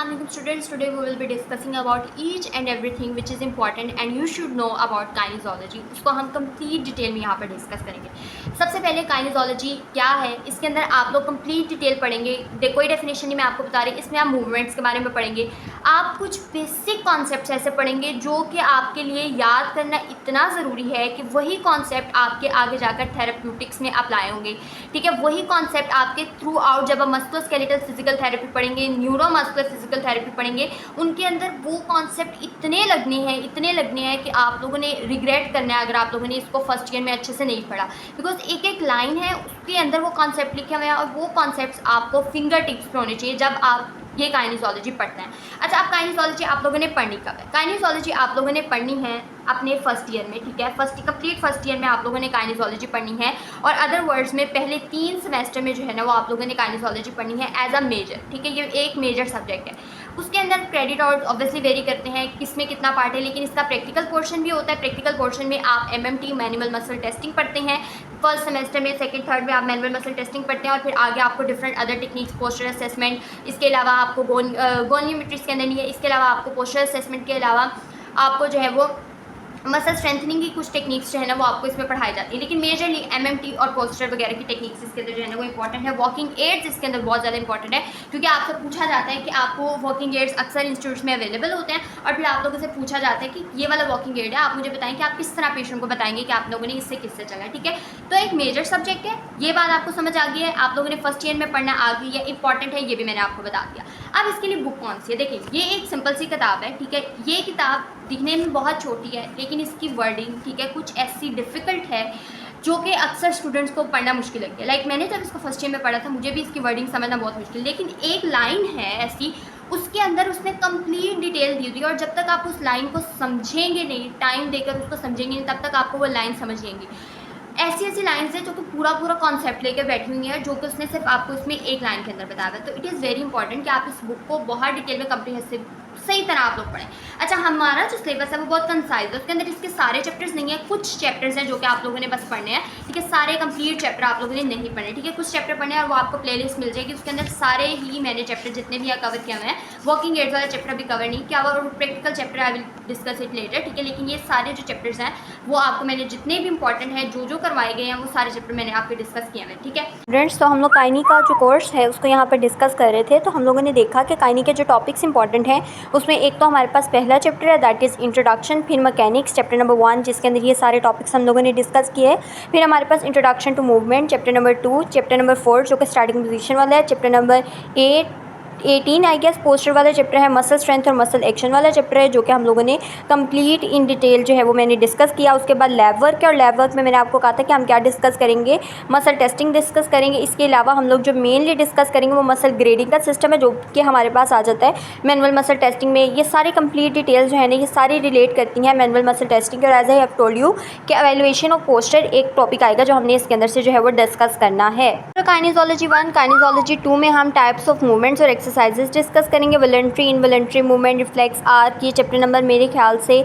Assalamualaikum students. Today we will be discussing about each and everything which is important and you should know about काइनेजोलॉजी। उसको हम complete detail में यहाँ पर discuss करेंगे। सबसे पहले काइनेजोलॉजी क्या है, इसके अंदर आप लोग कंप्लीट डिटेल पढ़ेंगे। कोई डेफिनेशन नहीं मैं आपको बता रही, इसमें आप मूवमेंट्स के बारे में पढ़ेंगे। आप कुछ बेसिक कॉन्सेप्ट्स ऐसे पढ़ेंगे जो कि आपके लिए याद करना इतना ज़रूरी है कि वही कॉन्सेप्ट आपके आगे जाकर थेरेप्यूटिक्स में अप्लाई होंगे। ठीक है, वही कॉन्सेप्ट आपके थ्रू आउट जब आप मस्कुलोस्केलेटल फिजिकल थेरेपी पढ़ेंगे, न्यूरो मस्कुलर फिजिकल थेरेपी पढ़ेंगे, उनके अंदर वो कॉन्सेप्ट इतने लगने हैं कि आप लोगों ने रिग्रेट करना है अगर आप लोगों ने इसको फर्स्ट ईयर में अच्छे से नहीं पढ़ा। बिकॉज एक एक लाइन है उसके अंदर वो कॉन्सेप्ट लिखे हुए हैं और वो कॉन्सेप्ट्स आपको फिंगर टिप्स पे होने चाहिए जब आप ये काइनेजोलॉजी पढ़ते हैं। अच्छा, अब काइनेजोलॉजी आप लोगों ने पढ़नी कब है? काइनेजोलॉजी आप लोगों ने पढ़नी है अपने फर्स्ट ईयर में। ठीक है, कंप्लीट फर्स्ट ईयर में आप लोगों ने काइनेजोलॉजी पढ़नी है और अदर वर्ड्स में पहले 3 सेमेस्टर में जो है ना वो आप लोगों ने काइनेजोलॉजी पढ़नी है एज अ मेजर। ठीक है, ये एक मेजर सब्जेक्ट है। उसके अंदर क्रेडिट और ऑब्वियसली वेरी करते हैं किसमें कितना पार्ट है, लेकिन इसका प्रैक्टिकल पोर्शन भी होता है। प्रैक्टिकल पोर्शन में आप MMT मैनुअल मसल टेस्टिंग पढ़ते हैं फर्स्ट सेमेस्टर में, सेकंड थर्ड में आप मैनुअल मसल टेस्टिंग पढ़ते हैं और फिर आगे आपको different other techniques, posture assessment, इसके अलावा आपको गोनियोमेट्रिक्स के अंदर नहीं है, इसके अलावा आपको पोस्चर असेसमेंट के अलावा आपको जो है वो मसल स्ट्रेंथनिंग की कुछ टेक्निक्स जो है ना वो आपको इसमें पढ़ाई जाती है। लेकिन मेजरली MMT और पोस्चर वगैरह की टेक्निक्स इसके अंदर जो है ना वो इंपॉर्टेंट है। वॉकिंग एड्स इसके अंदर बहुत ज़्यादा इंपॉर्टेंट है क्योंकि आपसे पूछा जाता है कि आपको वॉकिंग एड्स अक्सर इंस्टीट्यूट्स में अवेलेबल होते हैं और फिर आप लोगों से पूछा जाता है कि ये वाला वॉकिंग एड है, आप मुझे बताएं कि आप किस तरह पेशेंट को बताएंगे कि आप लोगों ने इससे किससे चला है। ठीक है, तो एक मेजर सब्जेक्ट है, ये बात आपको समझ आ गई है। आप लोगों ने फर्स्ट ईयर में पढ़ना आ गई है, इंपॉर्टेंट है, ये भी मैंने आपको बता दिया। अब इसके लिए बुक कौन सी है? देखिए, ये एक सिंपल सी किताब है। ठीक है, ये किताब दिखने में बहुत छोटी है लेकिन इसकी वर्डिंग ठीक है कुछ ऐसी डिफ़िकल्ट है जो कि अक्सर स्टूडेंट्स को पढ़ना मुश्किल लगती है। लाइक मैंने जब इसको फर्स्ट ईयर में पढ़ा था मुझे भी इसकी वर्डिंग समझना बहुत मुश्किल, लेकिन एक लाइन है ऐसी उसके अंदर उसने कंप्लीट डिटेल दी हुई है और जब तक आप उस लाइन को समझेंगे नहीं, टाइम देकर उसको समझेंगे नहीं, तब तक आपको वो लाइन समझ लेंगी। ऐसी ऐसी लाइन्स है जो कि पूरा कॉन्सेप्ट लेकर बैठी हुई है जो कि उसने सिर्फ आपको इसमें एक लाइन के अंदर बताया है। तो इट इज़ वेरी इंपॉर्टेंट कि आप इस बुक को बहुत डिटेल में कम्प्रीहेंसिव सही तरह आप लोग पढ़ें। अच्छा, हमारा जो सिलेबस है वो बहुत कंसाइज है, उसके अंदर इसके सारे चैप्टर्स नहीं है, कुछ चैप्टर्स हैं जो कि आप लोगों ने बस पढ़ने हैं। ठीक है, सारे कंप्लीट चैप्टर आप लोगों ने नहीं पढ़ने। ठीक है, कुछ चैप्टर पढ़ने हैं और वो आपको प्लेलिस्ट मिल जाएगी, उसके अंदर सारे ही मैंने चैप्टर जितने भी कवर किए हुए हैं। वॉकिंग एड्स वाला चैप्टर भी कवर नहीं किया हुआ और practical chapter I will discuss it later. ठीक है, लेकिन ये सारे जो चैप्टर्स हैं वो आपको मैंने जितने भी इंपॉर्टेंट हैं जो करवाए गए हैं वो सारे चैप्टर मैंने आपके डिस्कस किए हैं। ठीक है स्टूडेंट्स, तो हम लोग काइनी का जो कोर्स है उसको यहाँ पर डिस्कस कर रहे थे। तो हम लोगों ने देखा कि काइनी के जो टॉपिक्स इंपॉर्टेंट हैं उसमें एक तो हमारे पास पहला चैप्टर है दैट इज़ इंट्रोडक्शन, फिर मैकेनिक्स चैप्टर नंबर 1 जिसके अंदर ये सारे टॉपिक्स हम लोगों ने डिस्कस किए। फिर हमारे पास introduction to movement chapter number 2, chapter number 4 जो कि स्टार्टिंग पोजीशन वाला है, chapter number 18 I guess posture वाला चैप्टर है, मसल स्ट्रेंथ और मसल एक्शन वाला चैप्टर है जो कि हम लोगों ने कंप्लीट इन डिटेल जो है वो मैंने डिस्कस किया। उसके बाद लैब वर्क है और लैब वर्क में मैंने आपको कहा था कि हम क्या डिस्कस करेंगे, मसल टेस्टिंग डिस्कस करेंगे। इसके अलावा हम लोग जो मेनली डिस्कस करेंगे वो मसल ग्रेडिंग का सिस्टम है जो कि हमारे पास आ जाता है मैनुअल मसल टेस्टिंग में। ये सारी कंप्लीट डिटेल्स जो है ना ये सारी रिलेट करती हैं मैनुअल मसल टेस्टिंग और as I have told you कि एवेल्युएशन ऑफ पोस्टर एक टॉपिक आएगा जो हमने इसके अंदर से जो है वो डिस्कस करना है। काइनेजोलॉजी 1, काइनेजोलॉजी 2 में हम टाइप्स ऑफ मूवमेंट्स और एक्सरसाइजेज डिस्कस करेंगे। Voluntary, involuntary movement, reflex, arc, ये चैप्टर नंबर मेरे ख्याल से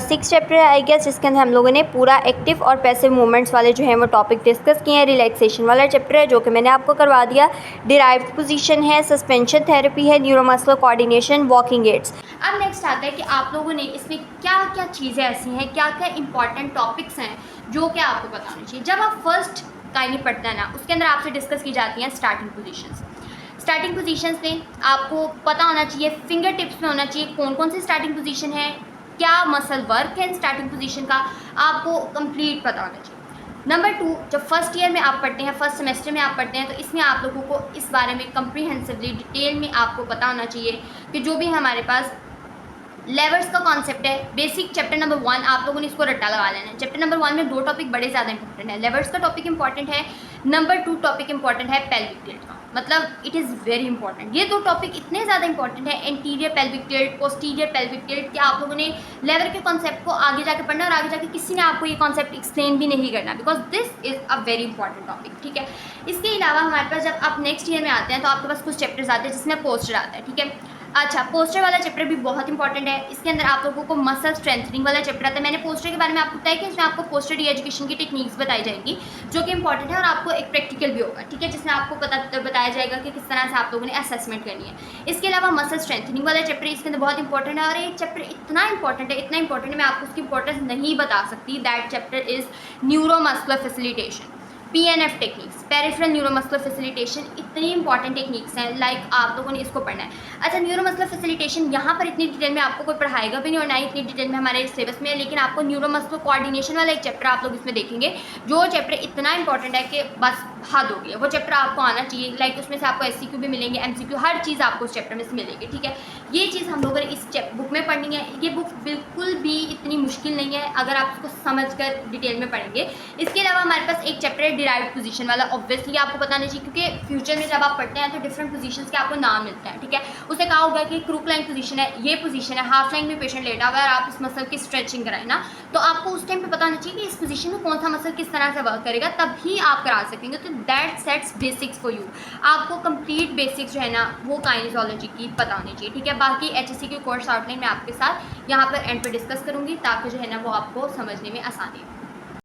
6 चैप्टर है आई गेस जिसके अंदर हम लोगों ने पूरा एक्टिव और पैसिव मूवमेंट्स वाले जो हैं वो टॉपिक डिस्कस किए हैं। रिलैक्सेशन वाला चैप्टर है जो कि मैंने आपको करवा दिया। डिराइव्ड पोजीशन है, सस्पेंशन थेरेपी है, न्यूरोमस्कुलर कोऑर्डिनेशन, वॉकिंग एड्स। अब नेक्स्ट आता है कि आप लोगों ने इसमें क्या क्या चीज़ें ऐसी हैं, क्या क्या इंपॉर्टेंट टॉपिक्स हैं जो कि आपको पता होनी चाहिए। जब आप फर्स्ट काइनी पढ़ते हैं ना उसके अंदर आपसे डिस्कस की जाती हैं स्टार्टिंग पोजीशंस। स्टार्टिंग पोजीशंस में आपको पता होना चाहिए, फिंगर टिप्स में होना चाहिए कौन कौन सी स्टार्टिंग पोजीशन है, क्या मसल वर्क है स्टार्टिंग पोजीशन का, आपको कंप्लीट पता होना चाहिए। नंबर 2, जब फर्स्ट ईयर में आप पढ़ते हैं, फर्स्ट सेमेस्टर में आप पढ़ते हैं तो इसमें आप लोगों को इस बारे में कंप्रीहेंसिवली डिटेल में आपको पता होना चाहिए कि जो भी हमारे पास लेवर्स का कॉन्सेप्ट है। बेसिक चैप्टर नंबर 1 आप लोगों ने इसको रट्टा लगा लेना है। चैप्टर नंबर 1 में 2 टॉपिक बड़े ज़्यादा इंपॉर्टेंट है। लेवर्स का टॉपिक इंपॉर्टेंट है, नंबर 2 टॉपिक इंपॉर्टेंट है पेल्विक टिल्ट का, मतलब इट इज़ वेरी इंपॉर्टेंट। ये 2 टॉपिक इतने ज़्यादा इंपॉर्टेंट है, anterior pelvic tilt, posterior pelvic tilt, कि आप लोगों ने लेवर के कॉन्सेप्ट को आगे जाकर पढ़ना और आगे जाकर किसी ने आपको ये कॉन्सेप्ट एक्सप्लेन भी नहीं करना because this is a very important topic. ठीक है, इसके अलावा हमारे पास जब आप नेक्स्ट ईयर में आते हैं तो आपके पास कुछ चैप्टर्स आते हैं जिसमें पोस्चर आता है। ठीक है, अच्छा, पोस्चर वाला चैप्टर भी बहुत इंपॉर्टेंट है। इसके अंदर आप लोगों को मसल स्ट्रेंथनिंग वाला चैप्टर आता है। मैंने पोस्चर के बारे में आपको बताया कि इसमें आपको पोस्चर री एजुकेशन की टेक्निक्स बताई जाएंगी, जो कि इंपॉर्टेंट है, और आपको एक प्रैक्टिकल भी होगा, ठीक है, जिसमें आपको बताया जाएगा कि किस तरह से आप लोगों ने असेसमेंट करनी है। इसके अलावा मसल स्ट्रेंथनिंग वाला चैप्टर इसके अंदर बहुत इंपॉर्टेंट है, और ये चैप्टर इतना इंपॉर्टेंट है, मैं आपको उसकी इंपॉर्टेंस नहीं बता सकती। That chapter is neuromuscular facilitation, PNF techniques, peripheral neuromuscular facilitation. इतनी इंपॉर्टेंट टेक्निक्स हैं, लाइक आप लोगों ने इसको पढ़ना है। अच्छा, न्यूरोमस्कुलर फैसिलिटेशन यहाँ पर इतनी डिटेल में आपको कोई पढ़ाएगा भी नहीं, और ना ही इतनी डिटेल में हमारे सिलेबस में है, लेकिन आपको न्यूरोमस्कुलर कोऑर्डिनेशन वाला एक चैप्टर आप लोग इसमें देखेंगे, जो चैप्टर इतना इंपॉर्टेंट है कि बस हद हो गई है। वो चैप्टर आपको आना चाहिए, लाइक उसमें से आपको SCQ भी मिलेंगे, MCQ, हर चीज़ आपको उस चैप्टर में से मिलेगी, ठीक है। ये चीज़ हम लोगों ने इस बुक में पढ़नी है। ये बुक बिल्कुल भी इतनी मुश्किल नहीं है अगर आप उसको समझ कर डिटेल में पढ़ेंगे। इसके अलावा हमारे पास एक चैप्टर है डिराइव्ड पोजीशन वाला। ऑब्वियसली आपको बताना चाहिए, क्योंकि फ्यूचर में जब आप पढ़ते हैं तो डिफरेंट पोजीशंस के आपको नाम मिलते हैं, ठीक है। उसे कहा होगा कि क्रूक लाइन पोजीशन है, ये पोजीशन है, हाफ लाइन में पेशेंट लेटा हुआ है, आप इस मसल की स्ट्रेचिंग कराएं ना, तो आपको उस टाइम पे बताना चाहिए कि इस पोजीशन में कौन सा मसल किस तरह से वर्क करेगा, तभी आप करा सकेंगे। तो that sets basics for you. आपको कंप्लीट बेसिक्स जो है ना वो काइनेजोलॉजी की पता होनी चाहिए, ठीक है। बाकी HSC के कोर्स आउटलाइन मैं आपके साथ यहाँ पर एंड पे डिस्कस करूँगी, ताकि जो है ना वो आपको समझने में आसानी हो।